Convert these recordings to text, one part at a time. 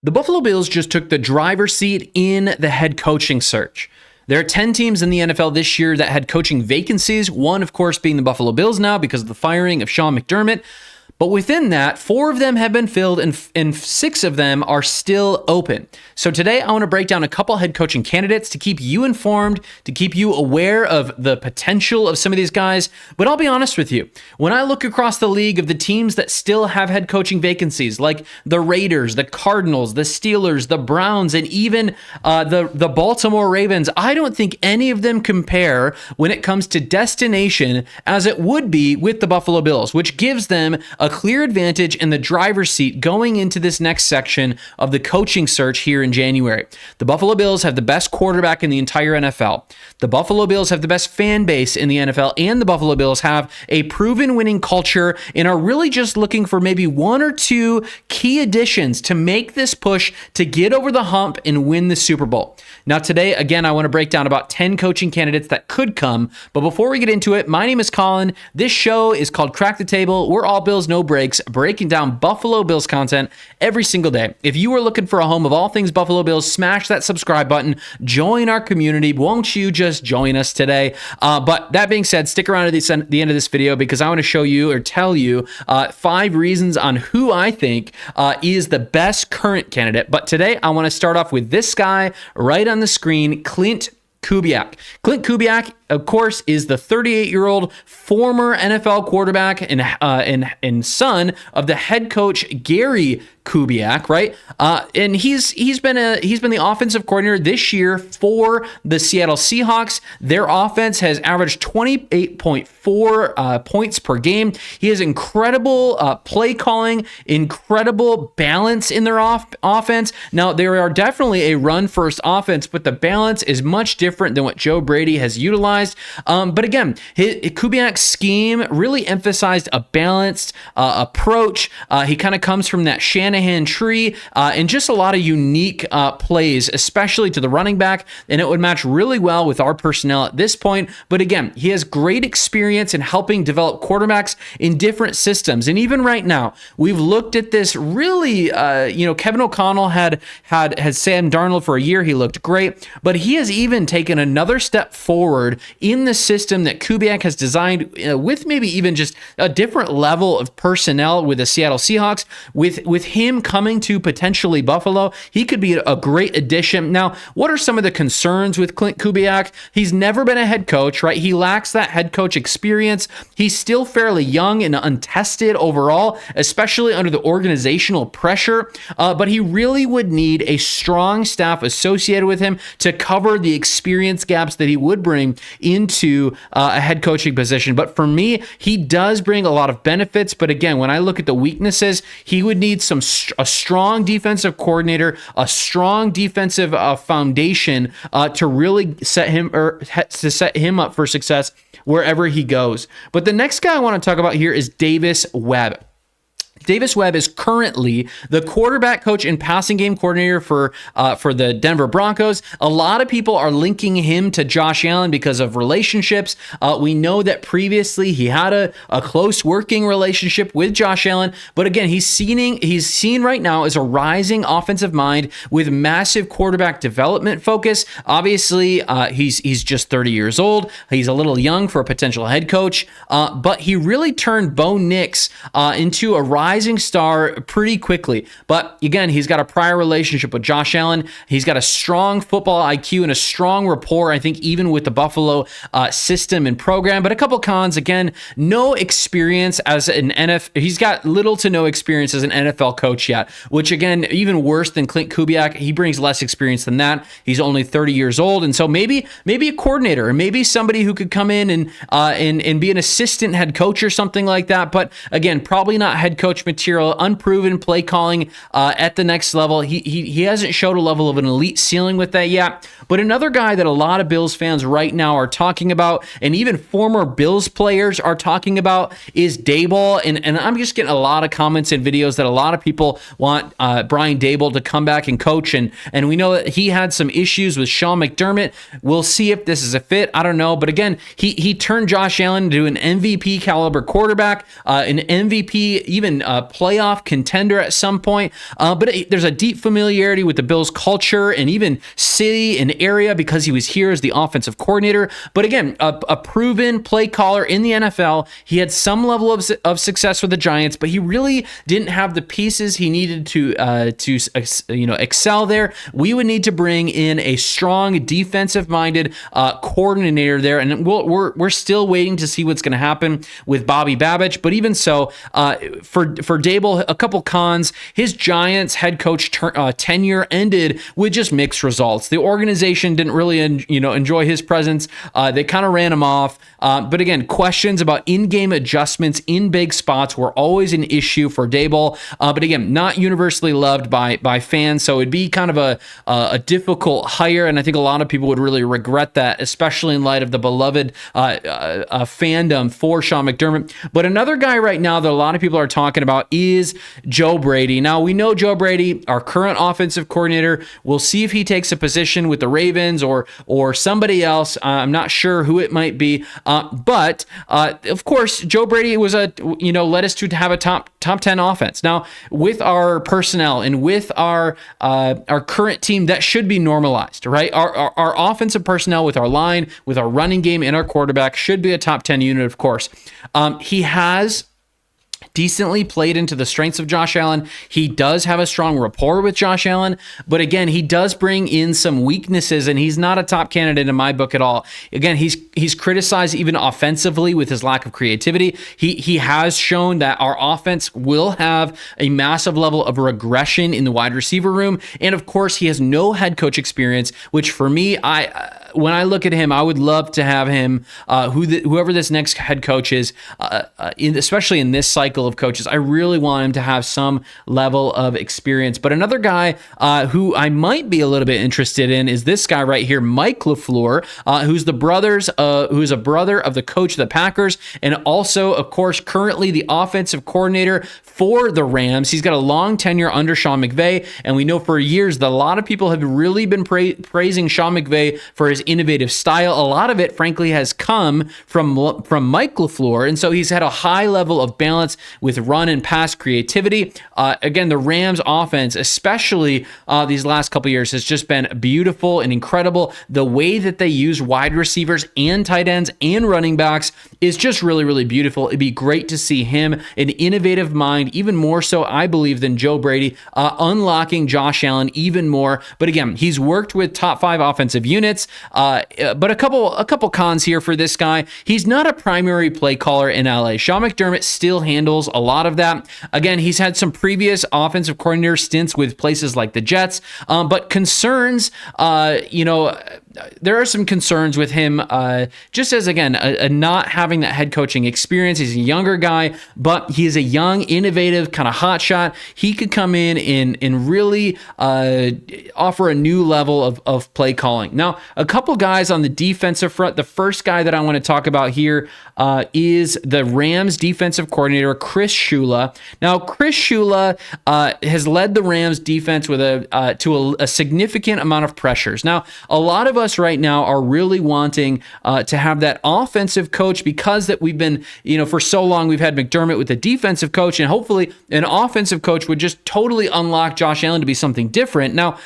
The Buffalo Bills just took the driver's seat in the head coaching search. There are 10 teams in the NFL this year that had coaching vacancies, one, of course, being the Buffalo Bills now because of the firing of Sean McDermott. But within that, 4 of them have been filled and 6 of them are still open. So today I want to break down a couple head coaching candidates to keep you informed, to keep you aware of the potential of some of these guys. But I'll be honest with you, when I look across the league of the teams that still have head coaching vacancies, like the Raiders, the Cardinals, the Steelers, the Browns, and even the Baltimore Ravens, I don't think any of them compare when it comes to destination as it would be with the Buffalo Bills, which gives them a clear advantage in the driver's seat going into this next section of the coaching search here in January. The Buffalo Bills have the best quarterback in the entire NFL. The Buffalo Bills have the best fan base in the NFL, and the Buffalo Bills have a proven winning culture and are really just looking for maybe 1 or 2 key additions to make this push to get over the hump and win the Super Bowl. Now today, again, I want to break down about 10 coaching candidates that could come, but before we get into it, my name is Collin. This show is called Crack the Table. We're all Bills, no breaks, breaking down Buffalo Bills content every single day. If you are looking for a home of all things Buffalo Bills, smash that subscribe button, join our community. Won't you just join us today? But that being said, stick around to the end of this video because I want to show you or tell you 5 reasons on who I think is the best current candidate. But today I want to start off with this guy right on the screen, Clint Kubiak. Clint Kubiak, of course, is the 38-year-old former NFL quarterback and son of the head coach Gary Kubiak, right? And he's been the offensive coordinator this year for the Seattle Seahawks. Their offense has averaged 28.4 points per game. He has incredible play calling, incredible balance in their offense. Now, they are definitely a run-first offense, but the balance is much different than what Joe Brady has utilized. But again, Kubiak's scheme really emphasized a balanced approach. He kind of comes from that Shanahan tree and just a lot of unique plays, especially to the running back, and it would match really well with our personnel at this point. But again, he has great experience in helping develop quarterbacks in different systems. And even right now, we've looked at this really, Kevin O'Connell had Sam Darnold for a year. He looked great, but he has even taken another step forward in the system that Kubiak has designed with maybe even just a different level of personnel with the Seattle Seahawks. With him coming to potentially Buffalo, he could be a great addition. Now, what are some of the concerns with Clint Kubiak? He's never been a head coach, right? He lacks that head coach experience. He's still fairly young and untested overall, especially under the organizational pressure, but he really would need a strong staff associated with him to cover the experience gaps that he would bring into a head coaching position. But for me, he does bring a lot of benefits. But again, when I look at the weaknesses, he would need a strong defensive coordinator, a strong defensive foundation to really set him up for success wherever he goes. But the next guy I want to talk about here is Davis Webb. Davis Webb is currently the quarterback coach and passing game coordinator for the Denver Broncos. A lot of people are linking him to Josh Allen because of relationships. We know that previously he had a close working relationship with Josh Allen, but again, he's seen right now as a rising offensive mind with massive quarterback development focus. Obviously, he's just 30 years old. He's a little young for a potential head coach, but he really turned Bo Nix into a rising star pretty quickly. But again, he's got a prior relationship with Josh Allen. He's got a strong football IQ and a strong rapport, I think, even with the Buffalo system and program. But a couple cons, again, no experience as an NFL. He's got little to no experience as an NFL coach yet, which again, even worse than Clint Kubiak. He brings less experience than that. He's only 30 years old. And so maybe a coordinator or maybe somebody who could come in and be an assistant head coach or something like that. But again, probably not head coach material, unproven play calling at the next level. He hasn't showed a level of an elite ceiling with that yet. But another guy that a lot of Bills fans right now are talking about, and even former Bills players are talking about, is Daboll. And I'm just getting a lot of comments and videos that a lot of people want Brian Daboll to come back and coach. And we know that he had some issues with Sean McDermott. We'll see if this is a fit. I don't know. But again, he turned Josh Allen into an MVP caliber quarterback, an MVP, even a playoff contender at some point. But there's a deep familiarity with the Bills culture and even city and area because he was here as the offensive coordinator. But again, a proven play caller in the NFL. He had some level of success with the Giants, but he really didn't have the pieces he needed to excel there. We would need to bring in a strong defensive-minded coordinator there, and we're still waiting to see what's going to happen with Bobby Babich. But even so, for Daboll, a couple cons. His Giants head coach tenure ended with just mixed results. The organization didn't really enjoy his presence. They kind of ran him off. But again, questions about in-game adjustments in big spots were always an issue for Daboll. But again, not universally loved by fans, so it'd be kind of a difficult hire, and I think a lot of people would really regret that, especially in light of the beloved fandom for Sean McDermott. But another guy right now that a lot of people are talking about is Joe Brady. Now, we know Joe Brady, our current offensive coordinator. We'll see if he takes a position with the Ravens or somebody else. I'm not sure who it might be. But of course, Joe Brady was led us to have a top 10 offense. Now, with our personnel and with our current team, that should be normalized, right? Our offensive personnel with our line, with our running game, and our quarterback should be a top 10 unit, of course. He has decently played into the strengths of Josh Allen. He does have a strong rapport with Josh Allen, but again, he does bring in some weaknesses, and he's not a top candidate in my book at all. Again, he's criticized even offensively with his lack of creativity. He has shown that our offense will have a massive level of regression in the wide receiver room, and of course, he has no head coach experience, which for me, when I look at him, I would love to have him, whoever this next head coach is, especially in this cycle of coaches. I really want him to have some level of experience. But another guy who I might be a little bit interested in is this guy right here, Mike LaFleur, who's a brother of the coach of the Packers, and also, of course, currently the offensive coordinator for the Rams. He's got a long tenure under Sean McVay, and we know for years that a lot of people have really been praising Sean McVay for his innovative style. A lot of it, frankly, has come from Mike LaFleur, and so he's had a high level of balance with run and pass creativity. Again, the Rams offense, especially these last couple years, has just been beautiful and incredible. The way that they use wide receivers and tight ends and running backs is just really, really beautiful. It'd be great to see him, an innovative mind, even more so, I believe, than Joe Brady, unlocking Josh Allen even more. But again, he's worked with top 5 offensive units. But a couple cons here for this guy. He's not a primary play caller in LA. Sean McDermott still handles a lot of that. Again, he's had some previous offensive coordinator stints with places like the Jets, but concerns, there are some concerns with him, just as, again, not having that head coaching experience. He's a younger guy, but he is a young, innovative, kind of hot shot. He could come in and really offer a new level of play calling. Now, a couple guys on the defensive front. The first guy that I want to talk about here is the Rams defensive coordinator, Chris Schula. Now, Chris Schula has led the Rams defense with a significant amount of pressures. Now, a lot of us right now are really wanting to have that offensive coach, because that we've been, for so long we've had McDermott with the defensive coach, and hopefully an offensive coach would just totally unlock Josh Allen to be something different. Now,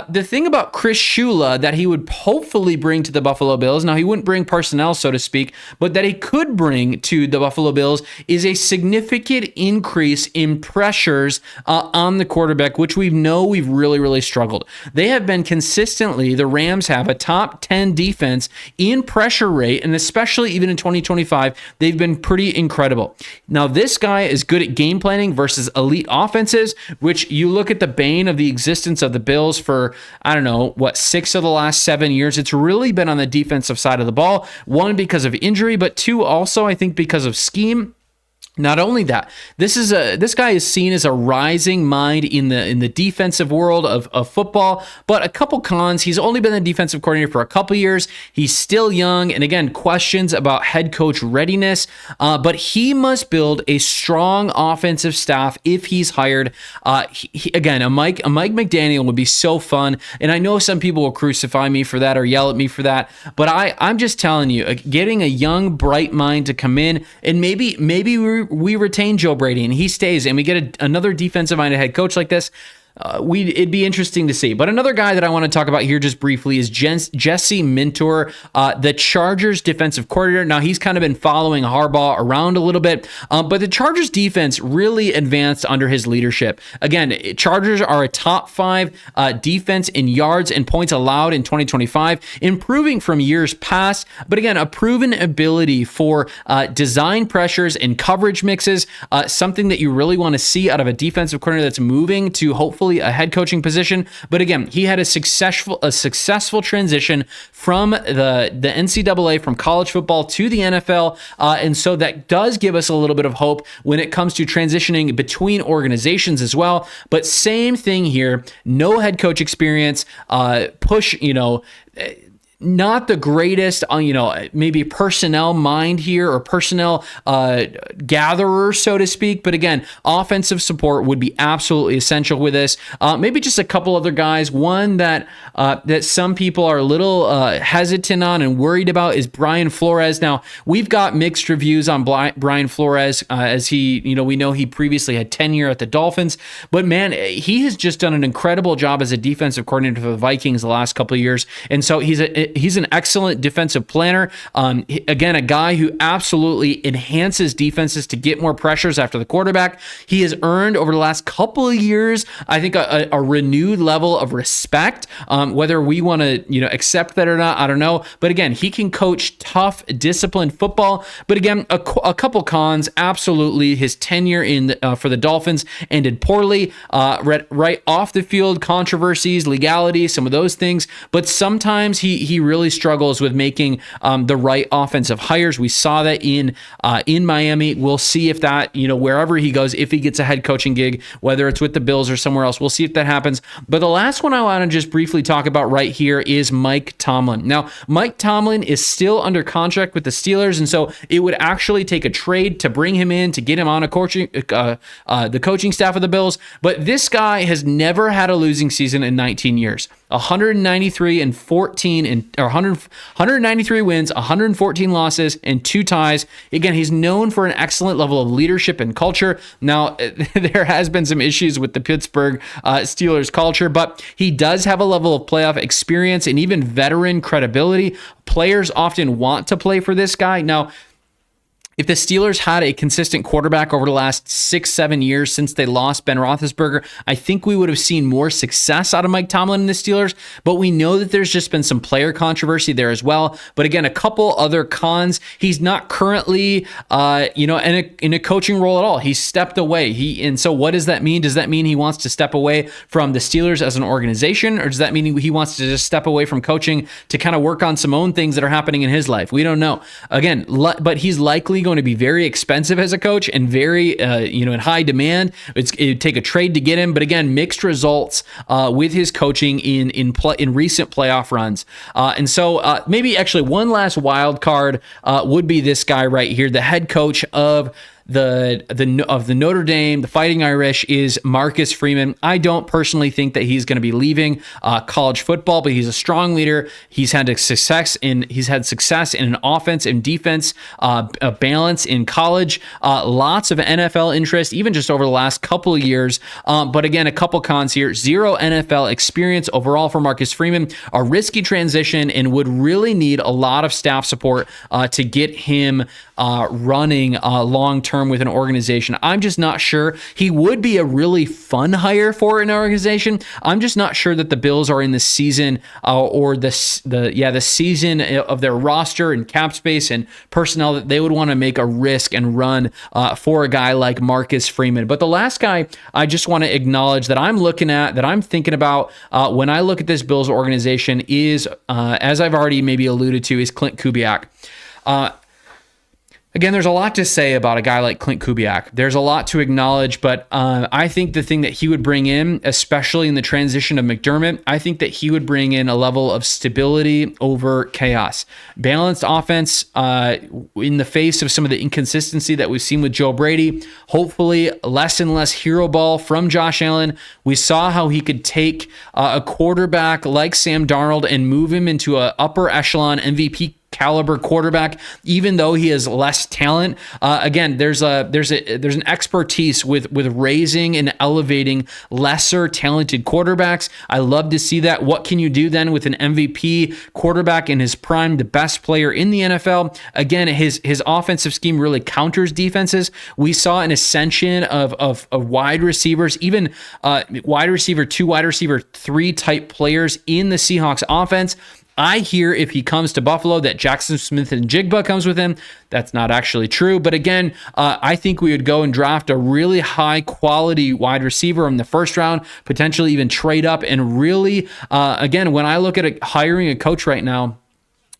the thing about Chris Schula that he would hopefully bring to the Buffalo Bills, now he wouldn't bring personnel, so to speak, but that he could bring to the Buffalo Bills is a significant increase in pressures on the quarterback, which we've really, really struggled. They have been consistently, the Rams have a top 10 defense in pressure rate, and especially even in 2025, they've been pretty incredible. Now, this guy is good at game planning versus elite offenses, which you look at the bane of the existence of the Bills for, 6 of the last 7 years. It's really been on the defensive side of the ball. 1, because of injury, but 2, also, I think, because of scheme. Not only that, this guy is seen as a rising mind in the defensive world of football, but a couple cons. He's only been the defensive coordinator for a couple years. He's still young, and again, questions about head coach readiness, but he must build a strong offensive staff if he's hired. Again, a Mike McDaniel would be so fun, and I know some people will crucify me for that or yell at me for that, but I'm just telling you, getting a young, bright mind to come in, and maybe we we retain Joe Brady and he stays and we get another defensive-minded head coach like this, it'd be interesting to see. But another guy that I want to talk about here just briefly is Jesse Minter, the Chargers defensive coordinator. Now, he's kind of been following Harbaugh around a little bit, but the Chargers defense really advanced under his leadership. Again, Chargers are a top 5 defense in yards and points allowed in 2025, improving from years past. But again, a proven ability for design pressures and coverage mixes, something that you really want to see out of a defensive coordinator that's moving to hopefully a head coaching position. But again, he had a successful transition from the NCAA, from college football to the NFL. And so that does give us a little bit of hope when it comes to transitioning between organizations as well. But same thing here, no head coach experience, not the greatest, maybe personnel mind here or personnel gatherer, so to speak. But again, offensive support would be absolutely essential with this. Maybe just a couple other guys. One that some people are a little hesitant on and worried about is Brian Flores. Now, we've got mixed reviews on Brian Flores as we know he previously had tenure at the Dolphins. But man, he has just done an incredible job as a defensive coordinator for the Vikings the last couple of years. And so he's an excellent defensive planner. Again, a guy who absolutely enhances defenses to get more pressures after the quarterback. He has earned over the last couple of years, I think, a renewed level of respect. Whether we want to, accept that or not, I don't know. But again, he can coach tough, disciplined football. But again, a couple cons. Absolutely, his tenure for the Dolphins ended poorly. Right off the field, controversies, legality, some of those things. But sometimes he really struggles with making the right offensive hires. We saw that in Miami. We'll see if that, wherever he goes, if he gets a head coaching gig, whether it's with the Bills or somewhere else, we'll see if that happens. But the last one I want to just briefly talk about right here is Mike Tomlin. Now, Mike Tomlin is still under contract with the Steelers, and so it would actually take a trade to bring him in, to get him on the coaching staff of the Bills. But this guy has never had a losing season in 19 years. 193 wins, 114 losses, and 2 ties. Again, he's known for an excellent level of leadership and culture. Now, there has been some issues with the Pittsburgh Steelers culture, but he does have a level of playoff experience and even veteran credibility. Players often want to play for this guy. Now, if the Steelers had a consistent quarterback over the last 6-7 years since they lost Ben Roethlisberger, I think we would have seen more success out of Mike Tomlin and the Steelers, but we know that there's just been some player controversy there as well. But again, a couple other cons. He's not currently, in a coaching role at all. He's stepped away. And so what does that mean? Does that mean he wants to step away from the Steelers as an organization, or does that mean he wants to just step away from coaching to kind of work on some own things that are happening in his life? We don't know. Again, but he's likely going to be very expensive as a coach and very, in high demand. It'd take a trade to get him, but again, mixed results with his coaching in recent playoff runs. And so maybe actually one last wild card would be this guy right here, the head coach of the Notre Dame, the Fighting Irish, is Marcus Freeman. I don't personally think that he's going to be leaving college football, but he's a strong leader. He's had success in an offense and defense balance in college. Lots of NFL interest, even just over the last couple of years. But again, a couple cons here: 0 NFL experience overall for Marcus Freeman, a risky transition, and would really need a lot of staff support to get him running long term with an organization. I'm just not sure. He would be a really fun hire for an organization. I'm just not sure that the Bills are in the season or the season of their roster and cap space and personnel that they would want to make a risk and run for a guy like Marcus Freeman. But the last guy I just want to acknowledge that I'm looking at, that I'm thinking about when I look at this Bills organization is, as I've already maybe alluded to, is Clint Kubiak. Again, there's a lot to say about a guy like Clint Kubiak. There's a lot to acknowledge, but I think the thing that he would bring in, especially in the transition of McDermott, I think that he would bring in a level of stability over chaos. Balanced offense in the face of some of the inconsistency that we've seen with Joe Brady. Hopefully, less and less hero ball from Josh Allen. We saw how he could take a quarterback like Sam Darnold and move him into an upper echelon MVP caliber quarterback, even though he has less talent. Again, there's an expertise with raising and elevating lesser talented quarterbacks. I love to see that. What can you do then with an MVP quarterback in his prime, the best player in the NFL? Again, his offensive scheme really counters defenses. We saw an ascension of wide receivers, even wide receiver 2, wide receiver 3 type players in the Seahawks offense. I hear if he comes to Buffalo that Jackson Smith and Jigba comes with him. That's not actually true. But again, I think we would go and draft a really high quality wide receiver in the first round, potentially even trade up. And really, again, when I look at hiring a coach right now,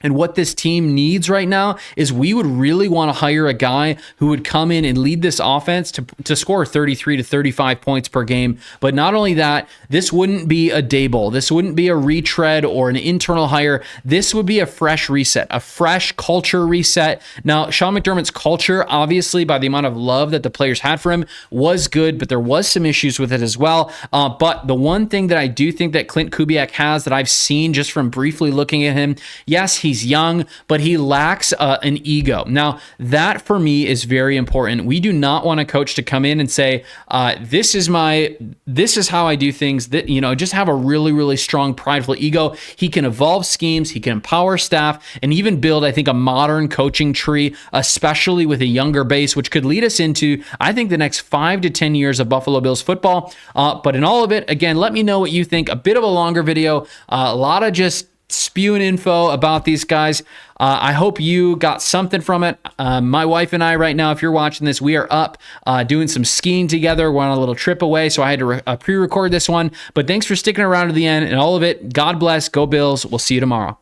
and what this team needs right now is we would really want to hire a guy who would come in and lead this offense to score 33 to 35 points per game. But not only that, this wouldn't be a Daboll. This wouldn't be a retread or an internal hire. This would be a fresh reset, a fresh culture reset. Now, Sean McDermott's culture, obviously, by the amount of love that the players had for him, was good, but there was some issues with it as well. But the one thing that I do think that Clint Kubiak has that I've seen just from briefly looking at him, yes, he's young, but he lacks an ego. Now, that for me is very important. We do not want a coach to come in and say, this is how I do things, that, just have a really, really strong, prideful ego. He can evolve schemes, he can empower staff, and even build, I think, a modern coaching tree, especially with a younger base, which could lead us into, I think, the next 5 to 10 years of Buffalo Bills football. But in all of it, again, let me know what you think. A bit of a longer video, a lot of just spewing info about these guys. I hope you got something from it. My wife and I right now, if you're watching this, we are up doing some skiing together. We're on a little trip away, so I had to pre-record this one. But thanks for sticking around to the end and all of it. God bless. Go Bills. We'll see you tomorrow.